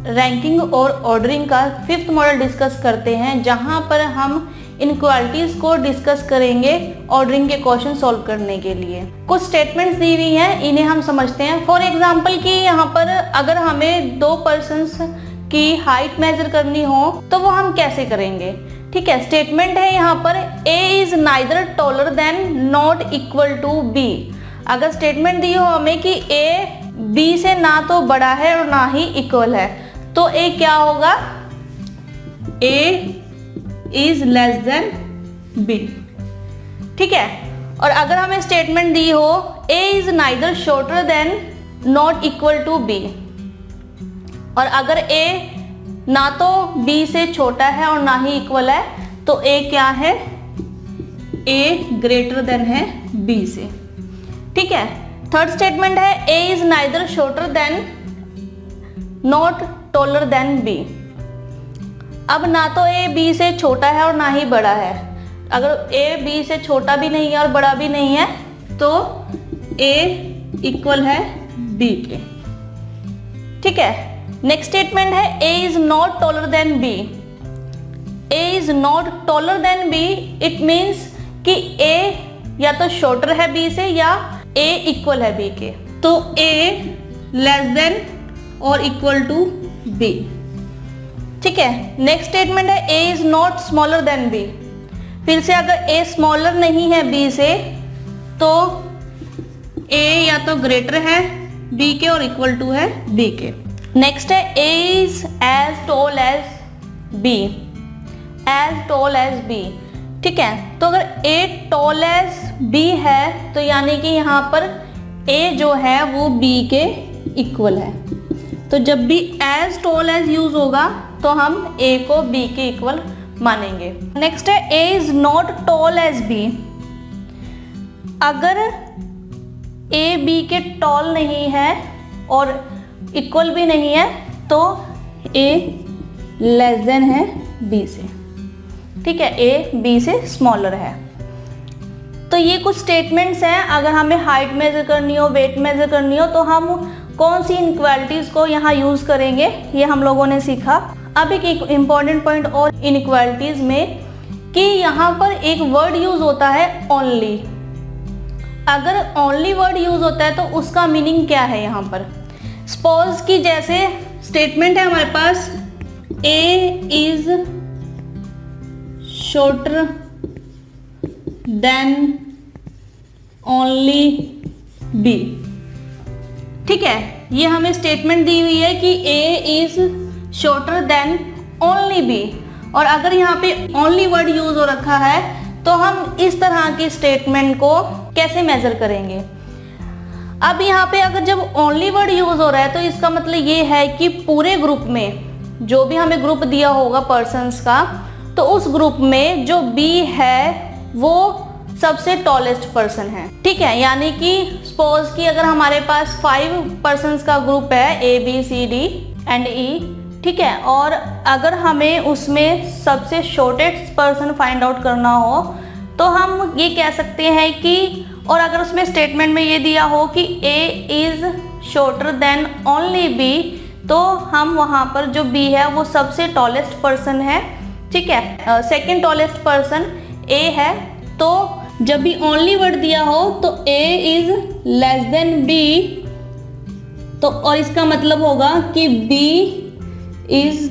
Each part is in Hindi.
रैंकिंग और ऑर्डरिंग का 5th मॉडल डिस्कस करते हैं, जहां पर हम इनइक्वालिटीज को डिस्कस करेंगे ऑर्डरिंग के क्वेश्चन सॉल्व करने के लिए। कुछ स्टेटमेंट्स दी हुई हैं, इन्हें हम समझते हैं। फॉर एग्जांपल कि यहाँ पर अगर हमें 2 पर्सन्स की हाइट मेजर करनी हो तो वो हम कैसे करेंगे। ठीक है, स्टेटमेंट है यहाँ पर A is neither taller than not equal to B। अगर स्टेटमेंट दी हो हमें कि A B से ना तो बड़ा है और ना ही इक्वल है, तो A क्या होगा, A is less than B। ठीक है, और अगर हमें स्टेटमेंट दी हो A is neither shorter than not equal to B, और अगर A ना तो B से छोटा है और ना ही इक्वल है, तो A क्या है, A ग्रेटर देन है B से। ठीक है, थर्ड स्टेटमेंट है A is neither shorter than not taller than B। अब ना तो A B से छोटा है और ना ही बड़ा है। अगर A B से छोटा भी नहीं है और बड़ा भी नहीं है, तो A इक्वल है B के। ठीक है, नेक्स्ट स्टेटमेंट है A is not taller than B। A is not taller than B, it means कि A या तो शॉर्टर है B से या A इक्वल है B के, तो A लेस देन और इक्वल टू B। ठीक है, नेक्स्ट स्टेटमेंट है A is not smaller than B। फिर से अगर A स्मॉलर नहीं है B से, तो A या तो ग्रेटर है B के और इक्वल टू है B के। नेक्स्ट है A is as tall as B, as tall as B। ठीक है, तो अगर A टॉल एज B है, तो यानी कि यहाँ पर A जो है वो B के इक्वल है। तो जब भी एज टॉल एज यूज होगा तो हम A को B के इक्वल मानेंगे। नेक्स्ट है A is not tall as B। अगर A B के टॉल नहीं है और इक्वल भी नहीं है, तो A लेस देन है B से। ठीक है, A B से स्मॉलर है। तो ये कुछ स्टेटमेंट्स हैं। अगर हमें हाइट मेजर करनी हो, वेट मेजर करनी हो, तो हम कौन सी इनइक्वालिटीज को यहाँ यूज करेंगे, ये हम लोगों ने सीखा। अब एक इम्पॉर्टेंट पॉइंट और इनइक्वालिटीज में, कि यहाँ पर एक वर्ड यूज होता है ओनली। अगर ओनली वर्ड यूज होता है तो उसका मीनिंग क्या है यहाँ पर। सपोज कि जैसे स्टेटमेंट है हमारे पास A is shorter than only B। ठीक है, ये हमें स्टेटमेंट दी हुई है कि A is shorter than only B, और अगर यहाँ पे ओनली वर्ड यूज हो रखा है, तो हम इस तरह की स्टेटमेंट को कैसे मेजर करेंगे। अब यहाँ पे अगर जब ओनली वर्ड यूज हो रहा है, तो इसका मतलब ये है कि पूरे ग्रुप में जो भी हमें ग्रुप दिया होगा पर्सन्स का, तो उस ग्रुप में जो B है वो सबसे टॉलेस्ट पर्सन है। ठीक है, यानी कि सपोज कि अगर हमारे पास 5 पर्सन्स का ग्रुप है A B C D and E। ठीक है, और अगर हमें उसमें सबसे शॉर्टेस्ट पर्सन फाइंड आउट करना हो, तो हम ये कह सकते हैं कि, और अगर उसमें स्टेटमेंट में ये दिया हो कि A is shorter than only B, तो हम वहाँ पर जो B है वो सबसे टॉलेस्ट पर्सन है। ठीक है, सेकेंड टॉलेस्ट पर्सन A है। तो जब भी ओनली वर्ड दिया हो तो A is less than B, तो और इसका मतलब होगा कि B is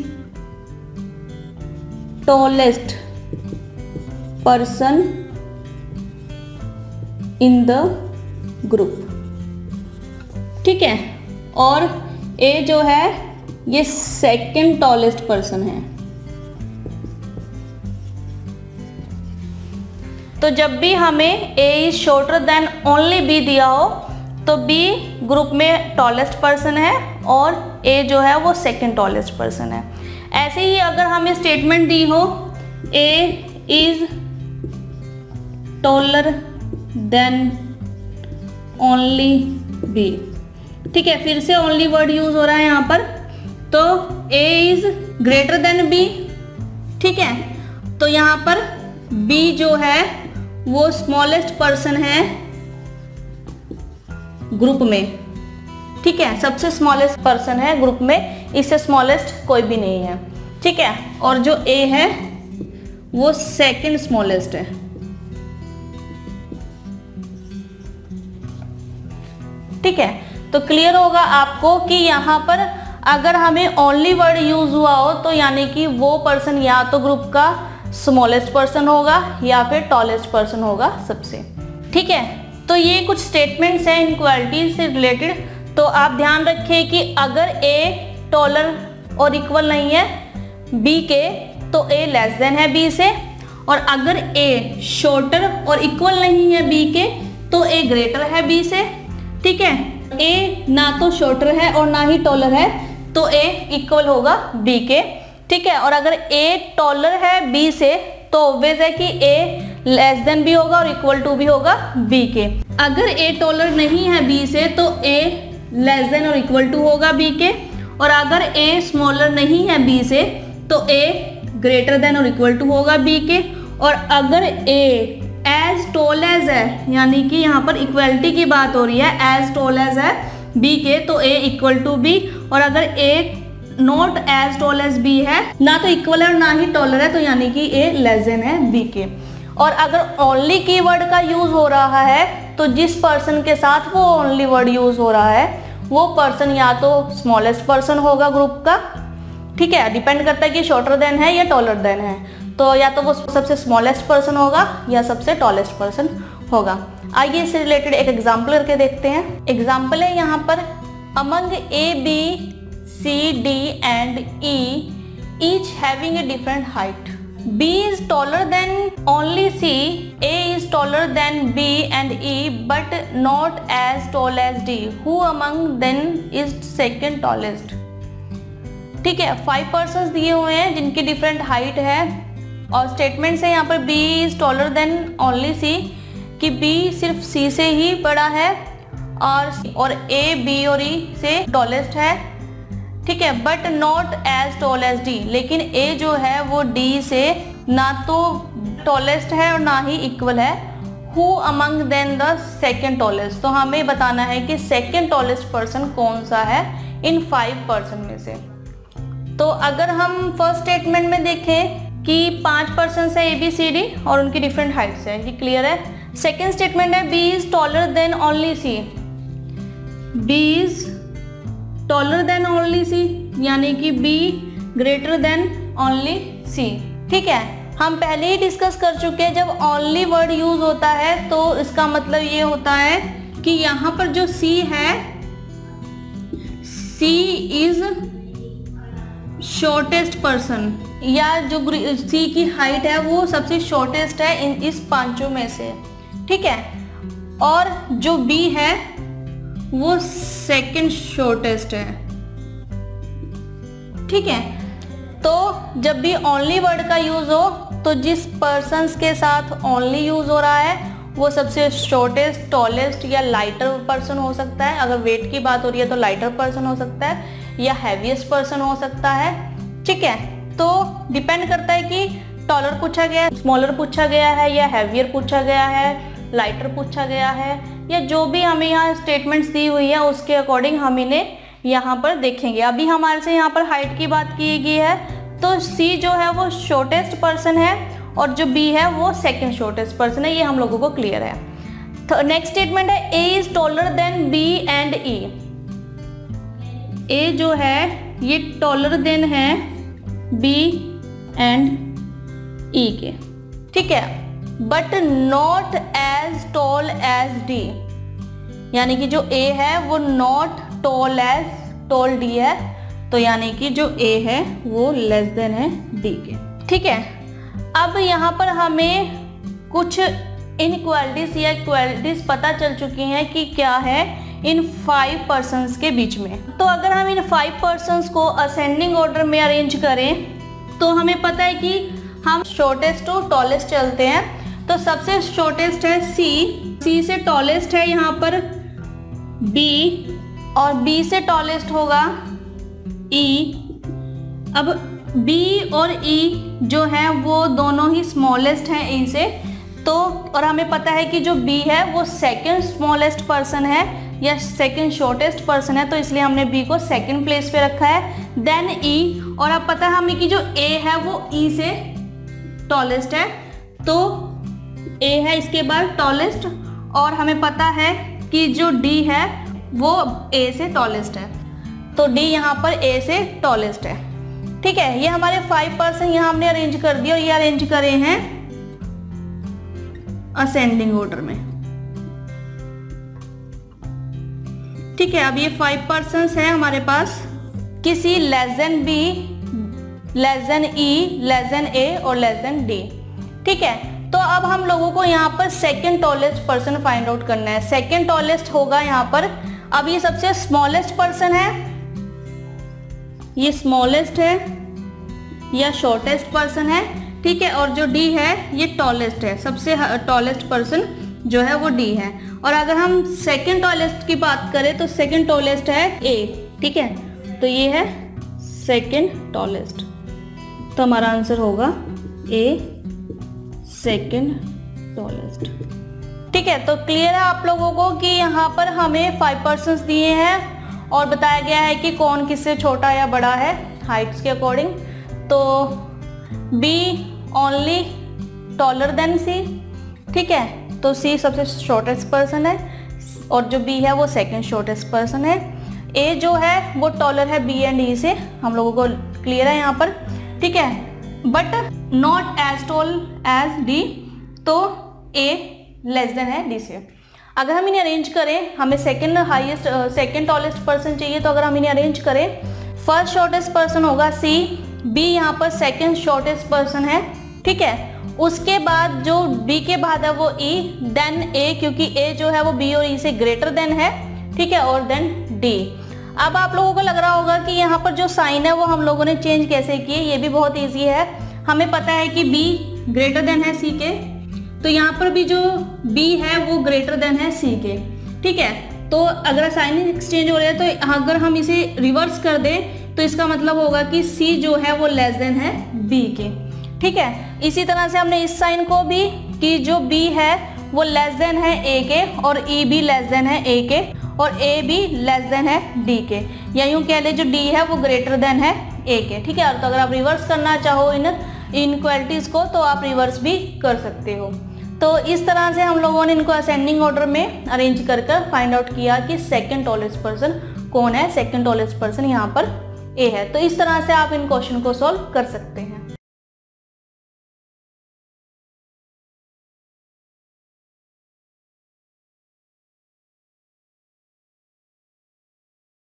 tallest person in the group. ठीक है, और A जो है ये सेकेंड टॉलेस्ट पर्सन है। तो जब भी हमें A is shorter than only B दिया हो, तो B ग्रुप में टॉलेस्ट पर्सन है और A जो है वो सेकेंड टॉलेस्ट पर्सन है। ऐसे ही अगर हमें स्टेटमेंट दी हो A is taller than only B। ठीक है, फिर से ओनली वर्ड यूज हो रहा है यहाँ पर, तो A is greater than B। ठीक है, तो यहाँ पर B जो है वो स्मॉलेस्ट पर्सन है ग्रुप में। ठीक है, सबसे स्मॉलेस्ट पर्सन है ग्रुप में इससे स्मॉलेस्ट कोई भी नहीं है, ठीक है। और जो ए है वो सेकंड स्मॉलेस्ट है, ठीक है। तो क्लियर होगा आपको कि यहाँ पर अगर हमें ओनली वर्ड यूज हुआ हो तो यानी कि वो पर्सन या तो ग्रुप का स्मॉलेस्ट पर्सन होगा या फिर टॉलेस्ट पर्सन होगा सबसे, ठीक है। तो ये कुछ स्टेटमेंट्स हैं इनइक्वालिटी से रिलेटेड। तो आप ध्यान रखें कि अगर ए टॉलर और इक्वल नहीं है बी के तो ए लेस देन है बी से, और अगर ए शॉर्टर और इक्वल नहीं है बी के तो ए ग्रेटर है बी से, ठीक है। ए ना तो शॉर्टर है और ना ही टॉलर है तो ए इक्वल होगा बी के, ठीक है। और अगर ए टॉलर है बी से तो ऑब्वियस है कि ए लेस देन बी होगा और इक्वल टू भी होगा बी के। अगर ए टॉलर नहीं है बी से तो ए लेस देन और इक्वल टू होगा बी के, और अगर ए स्मॉलर नहीं है बी से तो ए ग्रेटर देन और इक्वल टू होगा बी के। और अगर ए एज टॉल एज है, यानी कि यहाँ पर इक्वलिटी की बात हो रही है, एज टॉल एज है बी के तो ए इक्वल टू बी, और अगर A not as tall as B है, ना तो इक्वल है और ना ही टॉलर है, तो यानी कि ए लेस देन है बी के। और अगर ओनली कीवर्ड का यूज हो रहा है तो जिस पर्सन के साथ वो ओनली वर्ड यूज हो रहा है वो पर्सन या तो स्मॉलेस्ट पर्सन होगा ग्रुप का, ठीक है। डिपेंड करता है कि शॉर्टर देन है या टॉलर देन है, तो या तो वो सबसे स्मॉलेस्ट पर्सन होगा या सबसे टॉलेस्ट पर्सन होगा। आइए इससे रिलेटेड एक एग्जाम्पल करके देखते हैं। एग्जाम्पल है यहाँ पर, among A B C D and E each having a different height, B is taller than only C, A is taller than B and E but not as tall as D. Who among them is second tallest? ठीक है, 5 पर्सन्स दिए हुए हैं जिनकी डिफरेंट हाइट है और स्टेटमेंट्स है यहाँ पर B is taller than only C कि B सिर्फ C से ही बड़ा है और A, B और E से टॉलेस्ट है, ठीक है। But not as tall as D, लेकिन ए जो है वो डी से ना तो टॉलेस्ट है और ना ही इक्वल है। Who among then the second tallest, तो हमें बताना है कि सेकेंड टॉलेस्ट पर्सन कौन सा है इन 5 पर्सन में से। तो अगर हम फर्स्ट स्टेटमेंट में देखें कि 5 पर्सन है ए बी सी डी और उनकी डिफरेंट हाइट्स है, ये क्लियर है। सेकेंड स्टेटमेंट है B is taller than only C, B is taller than only C, यानी कि B greater than only C, ठीक है। हम पहले ही डिस्कस कर चुके हैं, जब ओनली वर्ड यूज होता है तो इसका मतलब ये होता है कि यहाँ पर जो C है, C इज शॉर्टेस्ट पर्सन, या जो C की हाइट है वो सबसे शॉर्टेस्ट है इस पांचों में से, ठीक है। और जो B है वो सेकंड शॉर्टेस्ट है, ठीक है। तो जब भी ओनली वर्ड का यूज हो तो जिस पर्सन्स के साथ ओनली यूज हो रहा है वो सबसे शॉर्टेस्ट, टॉलेस्ट या लाइटर पर्सन हो सकता है। अगर वेट की बात हो रही है तो लाइटर पर्सन हो सकता है या हैवीएस्ट पर्सन हो सकता है, ठीक है। तो डिपेंड करता है कि टॉलर पूछा गया है, स्मॉलर पूछा गया है या हैवियर पूछा गया है, लाइटर पूछा गया है, या जो भी हमें यहाँ स्टेटमेंट्स दी हुई है उसके अकॉर्डिंग हम इन्हें यहाँ पर देखेंगे। अभी हमारे से यहाँ पर हाइट की बात की गई है तो C जो है वो शॉर्टेस्ट पर्सन है और जो B है वो सेकंड शॉर्टेस्ट पर्सन है, ये हम लोगों को क्लियर है। तो नेक्स्ट स्टेटमेंट है A is taller than B and E, A जो है ये टॉलर देन है B एंड E के, ठीक है। But not as tall as D, यानी कि जो A है वो not tall as tall D है, तो यानी कि जो A है वो लेस देन है D के, ठीक है। अब यहाँ पर हमें कुछ इनइक्वालिटीज या इक्वालिटीज पता चल चुकी हैं कि क्या है इन 5 पर्सन्स के बीच में। तो अगर हम इन 5 पर्सन्स को असेंडिंग ऑर्डर में अरेंज करें तो हमें पता है कि हम शॉर्टेस्ट टू टॉलेस्ट चलते हैं। तो सबसे शॉर्टेस्ट है C से टॉलेस्ट है यहाँ पर B और B से टॉलेस्ट होगा E। अब B और E जो है वो दोनों ही स्मॉलेस्ट हैं E से, तो और हमें पता है कि जो B है वो सेकंड स्मॉलेस्ट पर्सन है या सेकंड शॉर्टेस्ट पर्सन है, तो इसलिए हमने बी को सेकंड प्लेस पे रखा है। देन ई, और अब पता है हमें कि जो ए है वो ई से टॉलेस्ट है, तो ए है इसके बाद टॉलेस्ट, और हमें पता है कि जो डी है वो ए से टॉलेस्ट है, तो डी यहाँ पर ए से टॉलेस्ट है। ठीक है, ये हमारे 5 पर्सन यहाँ हमने अरेंज कर दिए, और ये अरेंज करे हैं असेंडिंग ऑर्डर में। ठीक है, अब ये 5 पर्सन है हमारे पास, किसी less than B, less than E, less than A और लेस देन डी। ठीक है, तो अब हम लोगों को यहाँ पर second tallest person find out करना है। सेकंड टॉलेस्ट होगा यहाँ पर, अब ये सबसे स्मॉलेस्ट पर्सन है, ये स्मॉलेस्ट है या शॉर्टेस्ट पर्सन है। ठीक है, और जो डी है ये टॉलेस्ट है, सबसे टॉलेस्ट पर्सन जो है वो डी है। और अगर हम सेकंड टॉलेस्ट की बात करें तो सेकंड टॉलेस्ट है ए। ठीक है, तो ये है सेकंड टॉलेस्ट, तो हमारा आंसर होगा ए, सेकंड टॉलेस्ट। ठीक है, तो क्लियर है आप लोगों को कि यहाँ पर हमें 5 पर्सन्स दिए हैं और बताया गया है कि कौन किससे छोटा या बड़ा है हाइट्स के अकॉर्डिंग। तो बी ओनली टॉलर देन सी। ठीक है, तो सी सबसे शॉर्टेस्ट पर्सन है और जो बी है वो सेकंड शॉर्टेस्ट पर्सन है। ए जो है वो टॉलर है बी एंड ई से, हम लोगों को क्लियर है यहाँ पर। ठीक है, but not as tall as D, तो ए लेस देन है डी से। अगर हम इन्हें अरेंज करें, हमें सेकंड टॉलेस्ट पर्सन चाहिए, तो अगर हम इन्हें अरेंज करें, फर्स्ट शॉर्टेस्ट पर्सन होगा सी, बी यहाँ पर सेकंड शॉर्टेस्ट पर्सन है। ठीक है, उसके बाद जो बी के बाद है वो ई, देन ए, क्योंकि ए जो है वो बी और ई से ग्रेटर देन है। ठीक है, और देन डी। अब आप लोगों को लग रहा होगा कि यहाँ पर जो साइन है वो हम लोगों ने चेंज कैसे किए, ये भी बहुत ईजी है। हमें पता है कि बी ग्रेटर देन है सी के, तो यहाँ पर भी जो बी है वो ग्रेटर देन है सी के। ठीक है, तो अगर साइन एक्सचेंज हो रहा है तो अगर हम इसे रिवर्स कर दें तो इसका मतलब होगा कि सी जो है वो लेस देन है बी के। ठीक है, इसी तरह से हमने इस साइन को भी कि जो बी है वो लेस देन है ए के और ई भी लेस देन है ए के और ए भी लेस देन है डी के, या यूँ कह ले जो डी है वो ग्रेटर देन है ए के। ठीक है, तो अगर आप रिवर्स करना चाहो इन इनक्वालिटीज़ को तो आप रिवर्स भी कर सकते हो। तो इस तरह से हम लोगों ने इनको असेंडिंग ऑर्डर में अरेंज कर फाइंड आउट किया कि सेकंड टॉलेस्ट पर्सन कौन है। सेकंड टॉलेस्ट पर्सन यहाँ पर ए है। तो इस तरह से आप इन क्वेश्चन को सॉल्व कर सकते हैं।